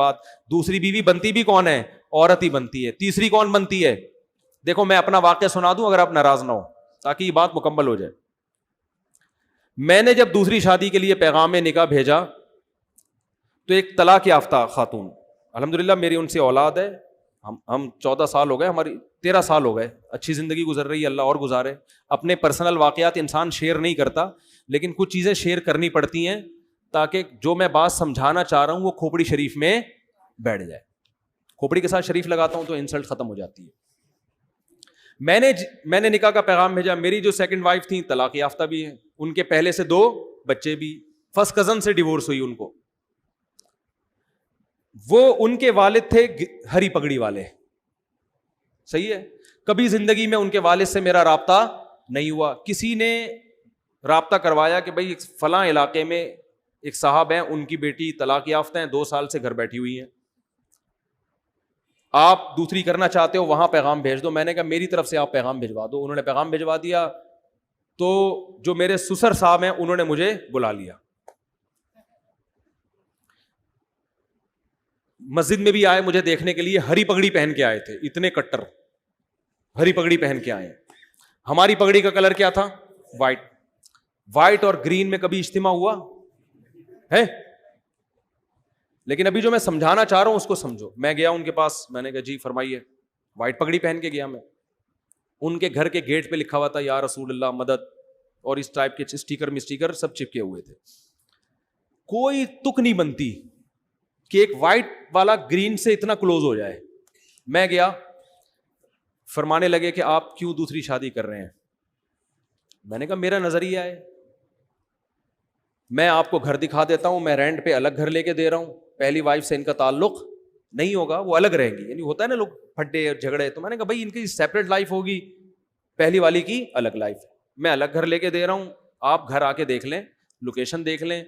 بات, دوسری بیوی بنتی بھی کون ہے؟ عورت ہی بنتی ہے. تیسری کون بنتی ہے؟ دیکھو میں اپنا واقعہ سنا دوں اگر آپ ناراض نہ ہو, تاکہ یہ بات مکمل ہو جائے. میں نے جب دوسری شادی کے لیے پیغام نکاح بھیجا تو ایک طلاق یافتہ خاتون, الحمدللہ میری ان سے اولاد ہے, ہم 14 سال ہو گئے, ہماری 13 سال ہو گئے, اچھی زندگی گزر رہی ہے, اللہ اور گزارے. اپنے پرسنل واقعات انسان شیئر نہیں کرتا, لیکن کچھ چیزیں شیئر کرنی پڑتی ہیں تاکہ جو میں بات سمجھانا چاہ رہا ہوں وہ کھوپڑی شریف میں بیٹھ جائے. کھوپڑی کے ساتھ شریف لگاتا ہوں تو انسلٹ ختم ہو جاتی ہے. میں نے نکاح کا پیغام بھیجا. میری جو سیکنڈ وائف تھیں طلاق یافتہ بھی ہیں, ان کے پہلے سے 2 بچے بھی, فرسٹ کزن سے ڈیورس ہوئی ان کو. وہ ان کے والد تھے ہری پگڑی والے, صحیح ہے. کبھی زندگی میں ان کے والد سے میرا رابطہ نہیں ہوا. کسی نے رابطہ کروایا کہ بھائی فلاں علاقے میں ایک صاحب ہیں, ان کی بیٹی طلاق یافتہ ہیں, 2 سال سے گھر بیٹھی ہوئی ہیں, آپ دوسری کرنا چاہتے ہو, وہاں پیغام بھیج دو. میں نے کہا میری طرف سے آپ پیغام بھجوا دو. انہوں نے پیغام بھجوا دیا. تو جو میرے سسر صاحب ہیں انہوں نے مجھے بلا لیا, مسجد میں بھی آئے مجھے دیکھنے کے لیے, ہری پگڑی پہن کے آئے تھے, اتنے کٹر ہری پگڑی پہن کے آئے. ہماری پگڑی کا کلر کیا تھا؟ وائٹ اور گرین میں کبھی اجتماع ہوا ہے؟ لیکن ابھی جو میں سمجھانا چاہ رہا ہوں اس کو سمجھو. میں گیا ان کے پاس, میں نے کہا جی فرمائیے. وائٹ پگڑی پہن کے گیا میں. ان کے گھر کے گیٹ پہ لکھا ہوا تھا یا رسول اللہ مدد, اور اس ٹائپ کے اسٹیکر سب چپکے ہوئے تھے. کوئی تک نہیں بنتی کہ ایک وائٹ والا گرین سے اتنا کلوز ہو جائے. میں گیا, فرمانے لگے کہ آپ کیوں دوسری شادی کر رہے ہیں. میں نے کہا میرا نظریہ ہے, میں آپ کو گھر دکھا دیتا ہوں, میں رینٹ پہ الگ گھر لے کے دے رہا ہوں, پہلی وائف سے ان کا تعلق نہیں ہوگا, وہ الگ رہیں گی. یعنی ہوتا ہے نا لوگ پھٹے اور جھگڑے, تو میں نے کہا بھائی ان کی سیپریٹ لائف ہوگی, پہلی والی کی الگ لائف. میں الگ گھر لے کے دے رہا ہوں, آپ گھر آ کے دیکھ لیں, لوکیشن دیکھ لیں,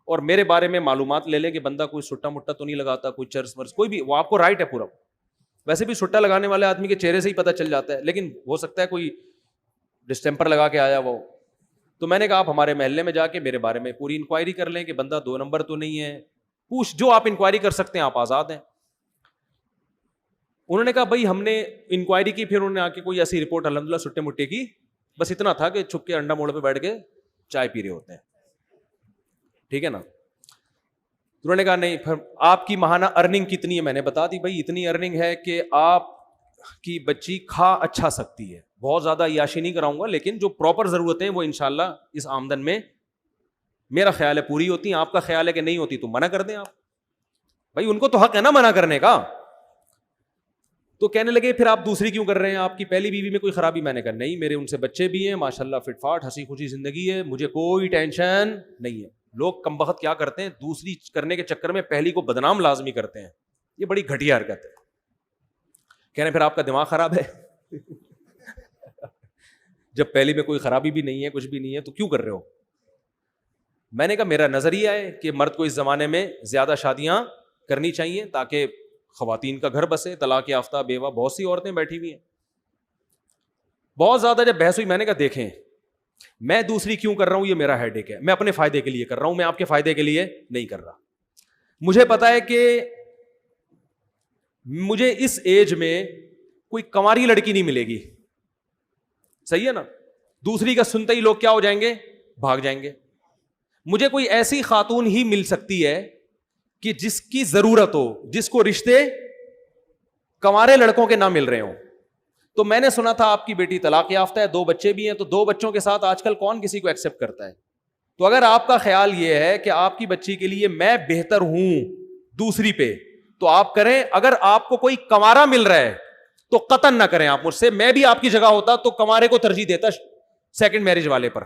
اور میرے بارے میں معلومات لے لیں کہ بندہ کوئی سٹا مٹا تو نہیں لگاتا, کوئی چرس ورس کوئی بھی, وہ آپ کو رائٹ ہے پورا. ویسے بھی سٹا لگانے والے آدمی کے چہرے سے ہی پتہ چل جاتا ہے, لیکن ہو سکتا ہے کوئی ڈسٹمپر لگا کے آیا وہ. تو میں نے کہا آپ ہمارے محلے میں جا کے میرے بارے میں پوری انکوائری کر لیں کہ بندہ 2 نمبر تو نہیں ہے, پوچھ, جو آپ انکوائری کر سکتے ہیں آپ آزاد ہیں. انہوں نے کہا بھائی ہم نے انکوائری کی, پھر انہوں نے آ کے کوئی ایسی رپورٹ الحمدللہ سٹے مٹے کی, بس اتنا تھا کہ چھپ کے انڈا موڑ پہ بیٹھ کے چائے پی رہے ہوتے ہیں, ٹھیک ہے نا. انہوں نے کہا نہیں, پھر آپ کی ماہانہ ارننگ کتنی ہے؟ میں نے بتا دی بھائی اتنی ارننگ ہے کہ آپ کی بچی کھا اچھا سکتی ہے, بہت زیادہ عیاشی نہیں کراؤں گا, لیکن جو پراپر ضرورتیں وہ انشاءاللہ اس آمدن میں میرا خیال ہے پوری ہوتی ہیں. آپ کا خیال ہے کہ نہیں ہوتی تو منع کر دیں آپ, بھائی ان کو تو حق ہے نا منع کرنے کا. تو کہنے لگے پھر آپ دوسری کیوں کر رہے ہیں, آپ کی پہلی بیوی میں کوئی خرابی؟ میں نے کہا نہیں, میرے ان سے بچے بھی ہیں ماشاءاللہ, فٹ فاٹ ہنسی خوشی زندگی ہے, مجھے کوئی ٹینشن نہیں ہے. لوگ کم بخت کیا کرتے ہیں, دوسری کرنے کے چکر میں پہلی کو بدنام لازمی کرتے ہیں, یہ بڑی گھٹیا حرکت ہے. کہہ رہے ہیں پھر آپ کا دماغ خراب ہے جب پہلی میں کوئی خرابی بھی نہیں ہے, کچھ بھی نہیں ہے, تو کیوں کر رہے ہو؟ میں نے کہا میرا نظریہ ہے کہ مرد کو اس زمانے میں زیادہ شادیاں کرنی چاہیے تاکہ خواتین کا گھر بسے. طلاق یافتہ بیوہ بہت سی عورتیں بیٹھی ہوئی ہیں. بہت زیادہ جب بحث ہوئی, میں نے کہا دیکھیں میں دوسری کیوں کر رہا ہوں, یہ میرا ہیڈ ایک ہے, میں اپنے فائدے کے لیے کر رہا ہوں, میں آپ کے فائدے کے لیے نہیں کر رہا. مجھے پتا ہے کہ مجھے اس ایج میں کوئی کنواری لڑکی نہیں ملے گی, صحیح ہے نا. دوسری کا سنتے ہی لوگ کیا ہو جائیں گے, بھاگ جائیں گے. مجھے کوئی ایسی خاتون ہی مل سکتی ہے کہ جس کی ضرورت ہو, جس کو رشتے کنوارے لڑکوں کے نہ مل رہے ہوں. تو میں نے سنا تھا آپ کی بیٹی طلاق یافتہ ہے, 2 بچے بھی ہیں, تو 2 بچوں کے ساتھ آج کل کون کسی کو ایکسپٹ کرتا ہے. تو اگر آپ کا خیال یہ ہے کہ آپ کی بچی کے لیے میں بہتر ہوں دوسری پہ, تو آپ کریں. اگر آپ کو کوئی کنوارا مل رہا ہے تو قطعاً نہ کریں آپ مجھ سے. میں بھی آپ کی جگہ ہوتا تو کنوارے کو ترجیح دیتا سیکنڈ میرج والے پر.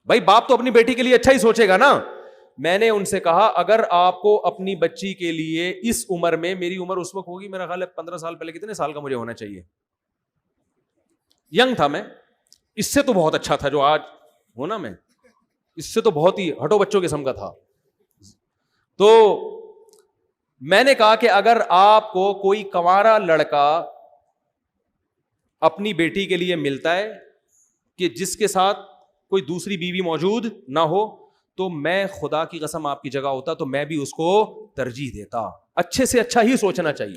بھائی باپ تو اپنی بیٹی کے لیے اچھا ہی سوچے گا نا. میں نے ان سے کہا اگر آپ کو اپنی بچی کے لیے اس عمر میں, میری عمر اس وقت ہوگی میرا خیال ہے 15 سال پہلے, کتنے سال کا مجھے ہونا چاہیے, ینگ تھا میں, اس سے تو بہت اچھا تھا جو آج ہونا, میں اس سے تو بہت ہی ہٹو بچوں قسم کا تھا. تو میں نے کہا کہ اگر آپ کو کوئی کنوارا لڑکا اپنی بیٹی کے لیے ملتا ہے کہ جس کے ساتھ کوئی دوسری بیوی موجود نہ ہو, تو میں خدا کی قسم آپ کی جگہ ہوتا تو میں بھی اس کو ترجیح دیتا. اچھے سے اچھا ہی سوچنا چاہیے.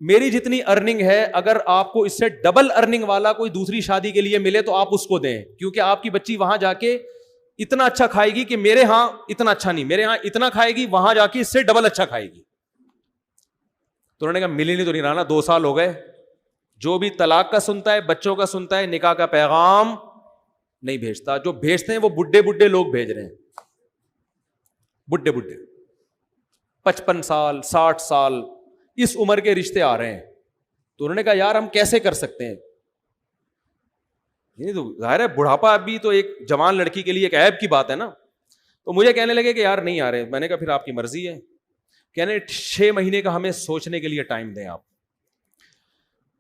میری جتنی ارننگ ہے اگر آپ کو اس سے ڈبل ارننگ والا کوئی دوسری شادی کے لیے ملے تو آپ اس کو دیں, کیونکہ آپ کی بچی وہاں جا کے اتنا اچھا کھائے گی کہ میرے ہاں اتنا اچھا نہیں, میرے ہاں اتنا کھائے گی, وہاں جا کے اس سے ڈبل اچھا کھائے گی. تو انہوں نے کہا ملی نہیں تو نہیں رہنا, 2 سال ہو گئے. جو بھی طلاق کا سنتا ہے, بچوں کا سنتا ہے, نکاح کا پیغام نہیں بھیجتا. جو بھیجتے ہیں وہ بڈھے لوگ بھیج رہے ہیں, بڈھے 55 سال 60 سال اس عمر کے رشتے آ رہے ہیں. تو انہوں نے کہا یار ہم کیسے کر سکتے ہیں, یہ تو ظاہر ہے بڑھاپا ابھی تو ایک جوان لڑکی کے لیے ایک عیب کی بات ہے نا. تو مجھے کہنے لگے کہ یار نہیں آ رہے. میں نے کہا پھر آپ کی مرضی ہے. کہنے 6 مہینے کا ہمیں سوچنے کے لیے ٹائم دیں آپ.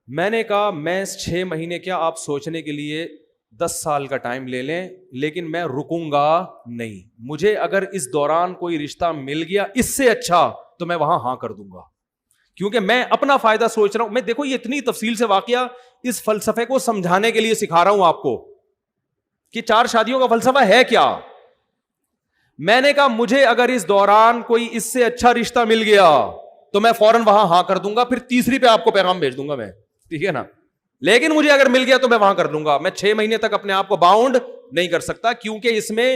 میں نے کہا میں 6 مہینے کیا, آپ سوچنے کے لیے 10 سال کا ٹائم لے لیں, لیکن میں رکوں گا نہیں. مجھے اگر اس دوران کوئی رشتہ مل گیا اس سے اچھا تو میں وہاں ہاں کر دوں گا, کیونکہ میں اپنا فائدہ سوچ رہا ہوں. میں دیکھو یہ اتنی تفصیل سے واقعہ اس فلسفے کو سمجھانے کے لیے سکھا رہا ہوں آپ کو کہ 4 شادیوں کا فلسفہ ہے کیا. میں نے کہا مجھے اگر اس دوران کوئی اس سے اچھا رشتہ مل گیا تو میں فوراً وہاں ہاں کر دوں گا, پھر تیسری پہ آپ کو پیغام بھیج دوں گا میں, ٹھیک ہے نا. لیکن مجھے اگر مل گیا تو میں وہاں کر لوں گا. میں 6 مہینے تک اپنے آپ کو باؤنڈ نہیں کر سکتا, کیونکہ اس میں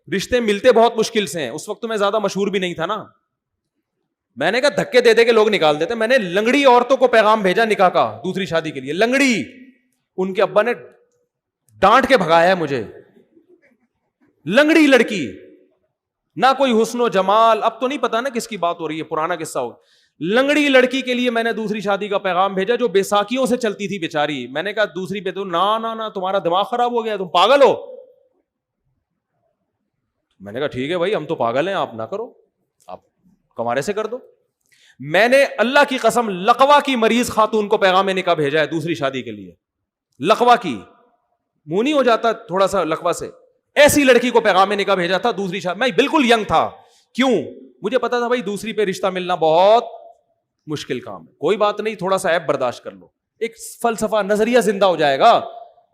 رشتے ملتے بہت مشکل سے ہیں. اس وقت تو میں زیادہ مشہور بھی نہیں تھا نا. میں نے کہا دھکے دے دے کے لوگ نکال دیتے. میں نے لنگڑی عورتوں کو پیغام بھیجا نکاح کا دوسری شادی کے لیے, لنگڑی. ان کے ابا نے ڈانٹ کے بھگایا ہے مجھے. لنگڑی لڑکی, نہ کوئی حسن و جمال, اب تو نہیں پتا نا کس کی بات ہو رہی ہے, پرانا قصہ ہو. لنگڑی لڑکی کے لیے میں نے دوسری شادی کا پیغام بھیجا جو بیساکھیوں سے چلتی تھی بیچاری. میں نے کہا دوسری پہ تو نا تمہارا دماغ خراب ہو گیا, تم پاگل ہو. میں نے کہا ٹھیک ہے بھائی ہم تو پاگل ہیں, آپ نہ کرو, آپ کمارے سے کر دو. میں نے اللہ کی قسم لقوا کی مریض خاتون کو پیغام نکاح بھیجا ہے دوسری شادی کے لیے. لقوا کی, منہ نہیں ہو جاتا تھوڑا سا لقوا سے, ایسی لڑکی کو پیغام نکاح بھیجا تھا دوسری شادی. میں بالکل ینگ تھا. کیوں؟ مجھے پتا تھا بھائی دوسری پہ رشتہ ملنا بہت مشکل کام ہے. کوئی بات نہیں, تھوڑا سا ایپ برداشت کر لو, ایک فلسفہ نظریہ زندہ ہو جائے گا.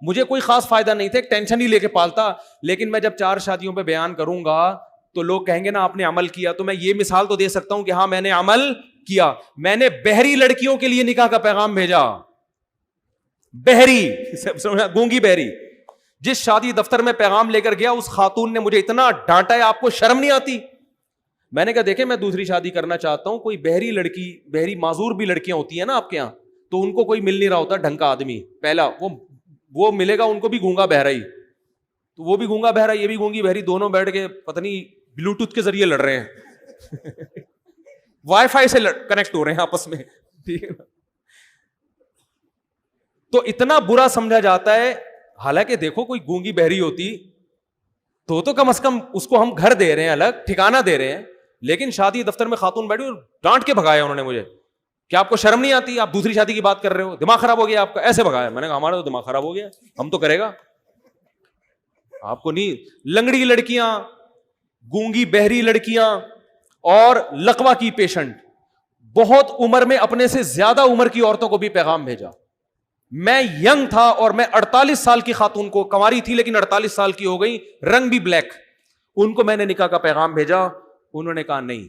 مجھے کوئی خاص فائدہ نہیں تھا, ایک ٹینشن ہی لے کے پالتا. لیکن میں جب 4 شادیوں پہ بیان کروں گا تو لوگ کہیں گے نا آپ نے عمل کیا, تو میں یہ مثال تو دے سکتا ہوں کہ ہاں میں نے عمل کیا. میں نے بہری لڑکیوں کے لیے نکاح کا پیغام بھیجا. بہری, گونگی بہری. جس شادی دفتر میں پیغام لے کر گیا اس خاتون نے مجھے اتنا ڈانٹا ہے, آپ کو شرم نہیں آتی. میں نے کہا دیکھیں میں دوسری شادی کرنا چاہتا ہوں, کوئی بہری لڑکی, بہری معذور بھی لڑکیاں ہوتی ہیں نا آپ کے یہاں, تو ان کو کوئی مل نہیں رہا ہوتا ڈھنگ کا آدمی. پہلا وہ ملے گا ان کو بھی گونگا بہرا ہی, تو وہ بھی گونگا بہرا یہ بھی گونگی بہری, دونوں بیٹھ کے پتہ نہیں بلوٹوتھ کے ذریعے لڑ رہے ہیں, وائی فائی سے کنیکٹ ہو رہے ہیں آپس میں, ٹھیک ہے نا. تو اتنا برا سمجھا جاتا ہے. حالانکہ دیکھو کوئی گونگی بہری ہوتی تو کم از کم اس کو ہم گھر دے رہے ہیں, الگ ٹھکانہ دے رہے ہیں. لیکن شادی دفتر میں خاتون بیٹھی اور ڈانٹ کے بھگایا انہوں نے مجھے. کیا آپ کو شرم نہیں آتی, آپ دوسری شادی کی بات کر رہے ہو, دماغ خراب ہو گیا آپ کا, ایسے بھگایا. میں نے کہا ہمارا تو دماغ خراب ہو گیا, ہم تو کرے گا, آپ کو نہیں. لنگڑی لڑکیاں, گونگی بہری لڑکیاں اور لقوا کی پیشنٹ, بہت عمر میں اپنے سے زیادہ عمر کی عورتوں کو بھی پیغام بھیجا. میں ینگ تھا اور میں 48 سال کی خاتون کو, کنواری تھی لیکن 48 سال کی ہو گئی, رنگ بھی بلیک, ان کو میں نے نکاح کا پیغام بھیجا. انہوں نے کہا نہیں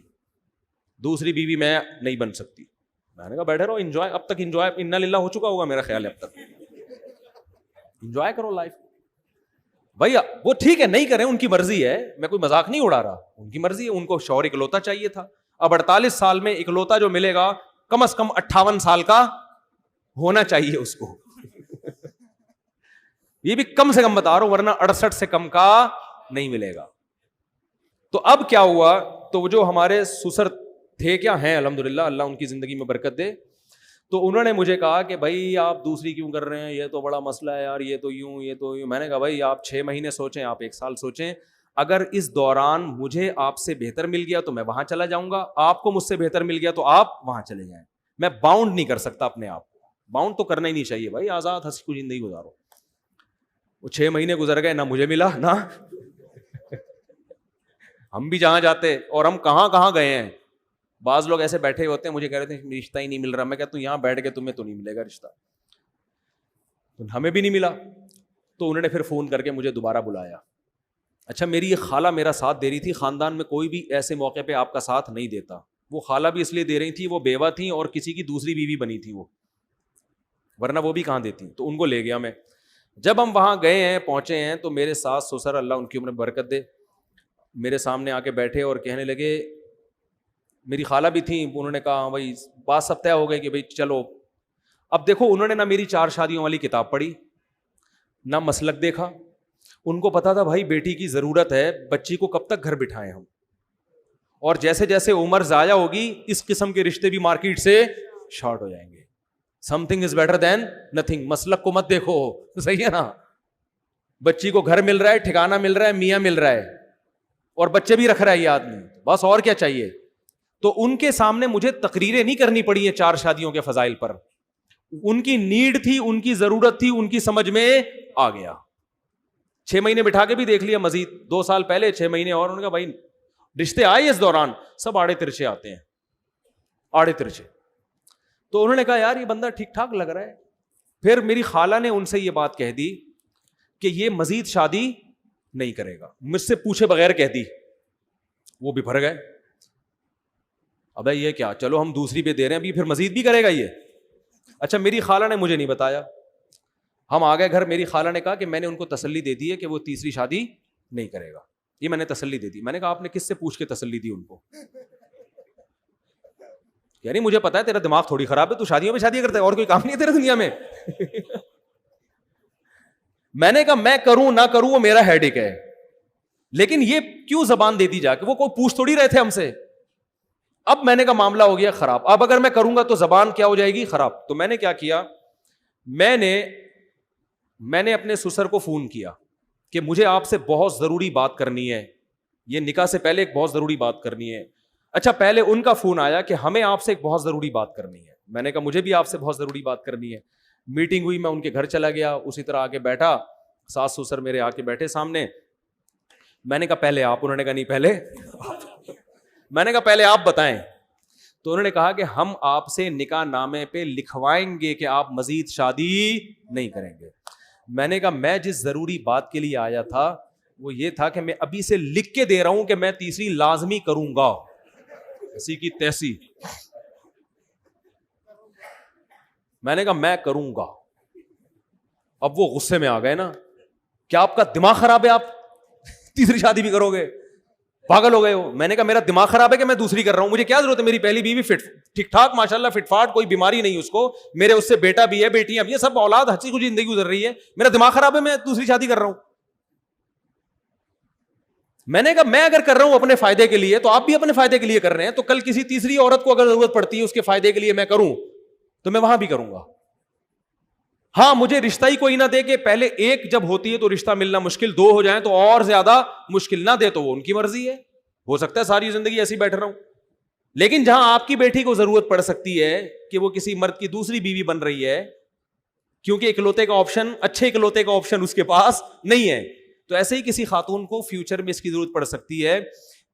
دوسری بیوی میں نہیں بن سکتی. میں نے کہا بیٹھے رہو, انجوائے, اب تک انجوائے انا للہ ہو چکا ہوگا میرا خیال ہے, اب تک انجوائے کرو لائف. بھائی وہ ٹھیک ہے نہیں کریں, ان کی مرضی ہے, میں کوئی مذاق نہیں اڑا رہا, ان کی مرضی ہے. ان کو شوہر اکلوتا چاہیے تھا. اب 48 سال میں اکلوتا جو ملے گا کم از کم 58 سال کا ہونا چاہیے اس کو. یہ بھی کم سے کم بتا رہا ہوں, ورنہ 68 سے کم کا نہیں ملے گا. تو اب کیا ہوا, تو جو ہمارے سسر تھے, کیا ہیں الحمدللہ, اللہ ان کی زندگی میں برکت دے, تو انہوں نے مجھے کہا کہ بھائی آپ دوسری کیوں کر رہے ہیں, یہ تو بڑا مسئلہ ہے یار, یہ تو یوں یہ تو یوں. میں نے کہا بھائی آپ 6 مہینے سوچیں, آپ 1 سال سوچیں, اگر اس دوران مجھے آپ سے بہتر مل گیا تو میں وہاں چلا جاؤں گا, آپ کو مجھ سے بہتر مل گیا تو آپ وہاں چلے جائیں. میں باؤنڈ نہیں کر سکتا اپنے آپ کو, باؤنڈ تو کرنا ہی نہیں چاہیے بھائی, آزاد ہنسی خوشی زندگی گزارو. وہ 6 مہینے گزر گئے, نہ مجھے ملا نہ ہم بھی جہاں جاتے, اور ہم کہاں کہاں گئے ہیں. بعض لوگ ایسے بیٹھے ہوتے ہیں, مجھے کہہ رہے تھے رشتہ ہی نہیں مل رہا. میں کہتا ہوں یہاں بیٹھ کے تمہیں تو نہیں ملے گا رشتہ, ہمیں بھی نہیں ملا. تو انہوں نے پھر فون کر کے مجھے دوبارہ بلایا. اچھا میری یہ خالہ میرا ساتھ دے رہی تھی, خاندان میں کوئی بھی ایسے موقع پہ آپ کا ساتھ نہیں دیتا. وہ خالہ بھی اس لیے دے رہی تھی, وہ بیوہ تھیں اور کسی کی دوسری بیوی بنی تھی وہ, ورنہ وہ بھی کہاں دیتی. تو ان کو لے گیا میں. جب ہم وہاں گئے ہیں, پہنچے ہیں, تو میرے ساس سسر, اللہ ان کی عمر برکت دے, میرے سامنے آ کے بیٹھے اور کہنے لگے, میری خالہ بھی تھیں, انہوں نے کہا بھائی بات سب طے ہو گئے کہ بھائی چلو. اب دیکھو انہوں نے نہ میری 4 شادیوں والی کتاب پڑھی, نہ مسلک دیکھا. ان کو پتا تھا بھائی بیٹی کی ضرورت ہے, بچی کو کب تک گھر بٹھائیں ہم, اور جیسے جیسے عمر ضائع ہوگی اس قسم کے رشتے بھی مارکیٹ سے شارٹ ہو جائیں گے. Some thing is better than nothing. مسلک کو مت دیکھو, صحیح ہے نا, بچی کو گھر مل رہا ہے, ٹھکانہ مل رہا ہے, میاں مل رہا ہے, اور بچے بھی رکھ رہا ہے یہ آدمی, بس اور کیا چاہیے. تو ان کے سامنے مجھے تقریریں نہیں کرنی پڑی ہیں 4 شادیوں کے فضائل پر. ان کی نیڈ تھی, ان کی ضرورت تھی, ان کی سمجھ میں آ گیا. 6 مہینے بٹھا کے بھی دیکھ لیا مزید, 2 سال پہلے 6 مہینے اور. انہوں نے کہا بھائی رشتے آئے اس دوران, سب آڑے ترچے آتے ہیں, آڑے ترچے. تو انہوں نے کہا یار یہ بندہ ٹھیک ٹھاک لگ رہا ہے. پھر میری خالہ نے ان سے یہ بات کہہ دی کہ یہ مزید شادی نہیں کرے گا, مجھ سے پوچھے بغیر کہہ دی. وہ بھی بھر گئے, ابے یہ کیا, چلو ہم دوسری پہ دے رہے ہیں, ابھی پھر مزید بھی کرے گا یہ. اچھا میری خالہ نے مجھے نہیں بتایا, ہم آ گئے گھر. میری خالہ نے کہا کہ میں نے ان کو تسلی دے دی ہے کہ وہ تیسری شادی نہیں کرے گا, یہ میں نے تسلی دے دی. میں نے کہا آپ نے کس سے پوچھ کے تسلی دی ان کو؟ یعنی مجھے پتا ہے تیرا دماغ تھوڑی خراب ہے, تو شادیوں میں شادی کرتا ہے, اور کوئی کام نہیں ہے تیرے دنیا میں. میں نے کہا میں کروں نہ کروں وہ میرا ہیڈ ایک ہے, لیکن یہ کیوں زبان دے دی جا کے, وہ کوئی پوچھ تھوڑی رہے تھے ہم سے. اب میں نے کہا معاملہ ہو گیا خراب, اب اگر میں کروں گا تو زبان کیا ہو جائے گی, خراب. تو میں نے کیا کیا, میں نے اپنے سسر کو فون کیا کہ مجھے آپ سے بہت ضروری بات کرنی ہے, یہ نکاح سے پہلے ایک بہت ضروری بات کرنی ہے. اچھا پہلے ان کا فون آیا کہ ہمیں آپ سے ایک بہت ضروری بات کرنی ہے. میں نے کہا مجھے بھی آپ سے بہت ضروری بات کرنی ہے. میٹنگ ہوئی, میں ان کے گھر چلا گیا, اسی طرح آ کے بیٹھا, ساس سسر میرے آ کے بیٹھے سامنے. میں نے کہا پہلے آپ, انہوں نے کہا نہیں پہلے میں نے کہا پہلے آپ بتائیں. تو انہوں نے کہا کہ ہم آپ سے نکاح نامے پہ لکھوائیں گے کہ آپ مزید شادی نہیں کریں گے. میں نے کہا میں جس ضروری بات کے لیے آیا تھا وہ یہ تھا کہ میں ابھی سے لکھ کے دے رہا ہوں کہ میں تیسری لازمی کروں گا, ایسی کی تیسی. میں نے کہا میں کروں گا. اب وہ غصے میں آ گئے نا, کیا آپ کا دماغ خراب ہے, آپ تیسری شادی بھی کرو گے, پاگل ہو گئے ہو. میں نے کہا میرا دماغ خراب ہے کہ میں دوسری کر رہا ہوں, مجھے کیا ضرورت ہے, میری پہلی بیوی فٹ ٹھیک ٹھاک ماشاءاللہ فٹ فاٹ, کوئی بیماری نہیں اس کو, میرے اس سے بیٹا بھی ہے, بیٹیاں بھی ہیں, سب اولاد ہنسی خوشی زندگی گزر رہی ہے. میرا دماغ خراب ہے, میں دوسری شادی کر رہا ہوں. میں نے کہا میں اگر کر رہا ہوں اپنے فائدے کے لیے تو آپ بھی اپنے فائدے کے لیے کر رہے ہیں, تو کل کسی تیسری عورت کو اگر ضرورت پڑتی ہے اس کے فائدے کے لیے میں کروں تو میں وہاں بھی کروں گا. ہاں مجھے رشتہ ہی کوئی نہ دے کہ پہلے ایک جب ہوتی ہے تو رشتہ ملنا مشکل, 2 ہو جائیں تو اور زیادہ مشکل, نہ دے تو وہ ان کی مرضی ہے, ہو سکتا ہے ساری زندگی ایسی بیٹھ رہا ہوں. لیکن جہاں آپ کی بیٹی کو ضرورت پڑ سکتی ہے کہ وہ کسی مرد کی دوسری بیوی بن رہی ہے, کیونکہ اکلوتے کا آپشن, اچھے اکلوتے کا آپشن اس کے پاس نہیں ہے, تو ایسے ہی کسی خاتون کو فیوچر میں اس کی ضرورت پڑ سکتی ہے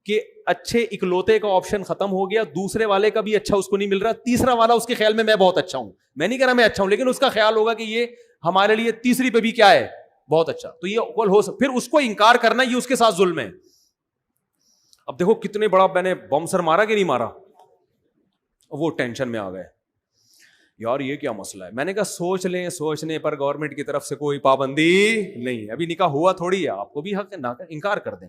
کہ اچھے اکلوتے کا آپشن ختم ہو گیا, دوسرے والے کا بھی اچھا اس کو نہیں مل رہا, تیسرا والا اس کے خیال میں بہت اچھا ہوں, میں نہیں کہہ رہا میں اچھا ہوں, لیکن اس کا خیال ہوگا کہ یہ ہمارے لیے تیسری پہ بھی کیا ہے, بہت اچھا. تو یہ ہو سکتا, پھر اس کو انکار کرنا یہ اس کے ساتھ ظلم ہے. اب دیکھو کتنے بڑا میں نے بم سر مارا کہ نہیں مارا, وہ ٹینشن میں آ گئے یار یہ کیا مسئلہ ہے. میں نے کہا سوچ لیں, سوچنے پر گورنمنٹ کی طرف سے کوئی پابندی نہیں ہے, ابھی نکاح ہوا تھوڑی ہے, آپ کو بھی حق ہے نہ انکار کر دیں.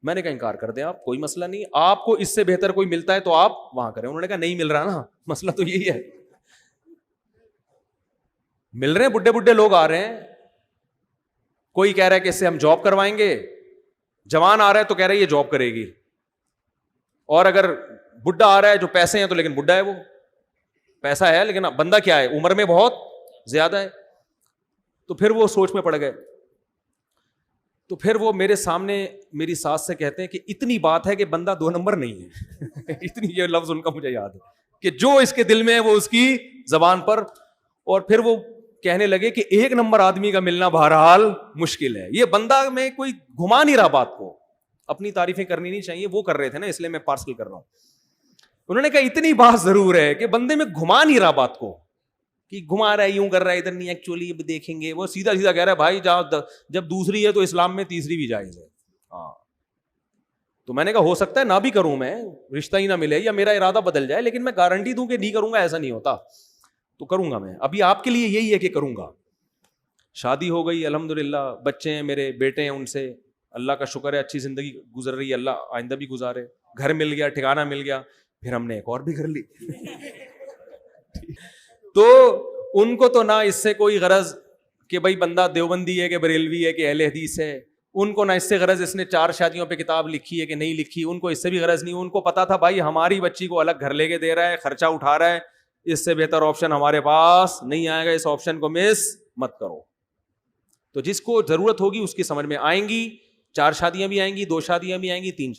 میں نے کہا انکار کر دیں آپ, کوئی مسئلہ نہیں, آپ کو اس سے بہتر کوئی ملتا ہے تو آپ وہاں کریں. انہوں نے کہا نہیں مل رہا نا, مسئلہ تو یہی ہے, مل رہے ہیں بڈھے بڈھے لوگ آ رہے ہیں, کوئی کہہ رہا ہے کہ اس سے ہم جاب کروائیں گے, جوان آ رہا ہے تو کہہ رہا ہے یہ جاب کرے گی, اور اگر بڈھا آ رہا ہے جو پیسے ہیں تو لیکن بڈھا ہے, وہ پیسہ ہے لیکن بندہ کیا ہے, عمر میں بہت زیادہ ہے. تو پھر وہ سوچ میں پڑ گئے. تو پھر وہ میرے سامنے میری ساس سے کہتے ہیں کہ اتنی بات ہے کہ بندہ 2 نمبر نہیں ہے اتنی, یہ لفظ ان کا مجھے یاد ہے کہ جو اس کے دل میں ہے وہ اس کی زبان پر. اور پھر وہ کہنے لگے کہ 1 نمبر آدمی کا ملنا بہرحال مشکل ہے, یہ بندہ میں کوئی گھما نہیں رہا بات کو, اپنی تعریفیں کرنی نہیں چاہیے, وہ کر رہے تھے نا اس لیے میں پارسل کر رہا ہوں. انہوں نے کہا اتنی بات ضرور ہے کہ بندے میں گھما نہیں رہا بات کو, کہ گھما رہا ہے یوں کر رہا ہے, ادھر نہیں, ایکچولی اب دیکھیں گے, وہ سیدھا سیدھا کہہ رہا ہے بھائی جب دوسری ہے تو اسلام میں تیسری بھی جائز ہے. ہاں تو میں نے کہا ہو سکتا ہے نہ بھی کروں میں, رشتہ ہی نہ ملے یا میرا ارادہ بدل جائے, لیکن میں گارنٹی دوں کہ نہیں کروں گا ایسا نہیں ہوتا, تو کروں گا میں. ابھی آپ کے لیے یہی ہے کہ کروں گا. شادی ہو گئی الحمدللہ, بچے ہیں میرے, بیٹے ہیں, ان سے اللہ کا شکر ہے اچھی زندگی گزر رہی ہے, اللہ آئندہ بھی گزارے. گھر مل گیا, ٹھکانہ مل گیا, پھر ہم نے ایک اور بھی گھر لی. تو ان کو تو نہ اس سے کوئی غرض کہ بھائی بندہ دیوبندی ہے کہ بریلوی ہے کہ اہل حدیث ہے, ان کو نہ اس سے غرض اس نے 4 شادیوں پہ کتاب لکھی ہے کہ نہیں لکھی, ان کو اس سے بھی غرض نہیں. ان کو پتا تھا بھائی ہماری بچی کو الگ گھر لے کے دے رہا ہے, خرچہ اٹھا رہا ہے, اس سے بہتر آپشن ہمارے پاس نہیں آئے گا, اس آپشن کو مس مت کرو. تو جس کو ضرورت ہوگی اس کی سمجھ میں آئیں گی, 4 شادیاں بھی آئیں گی, 2 شادیاں بھی آئیں گی, 3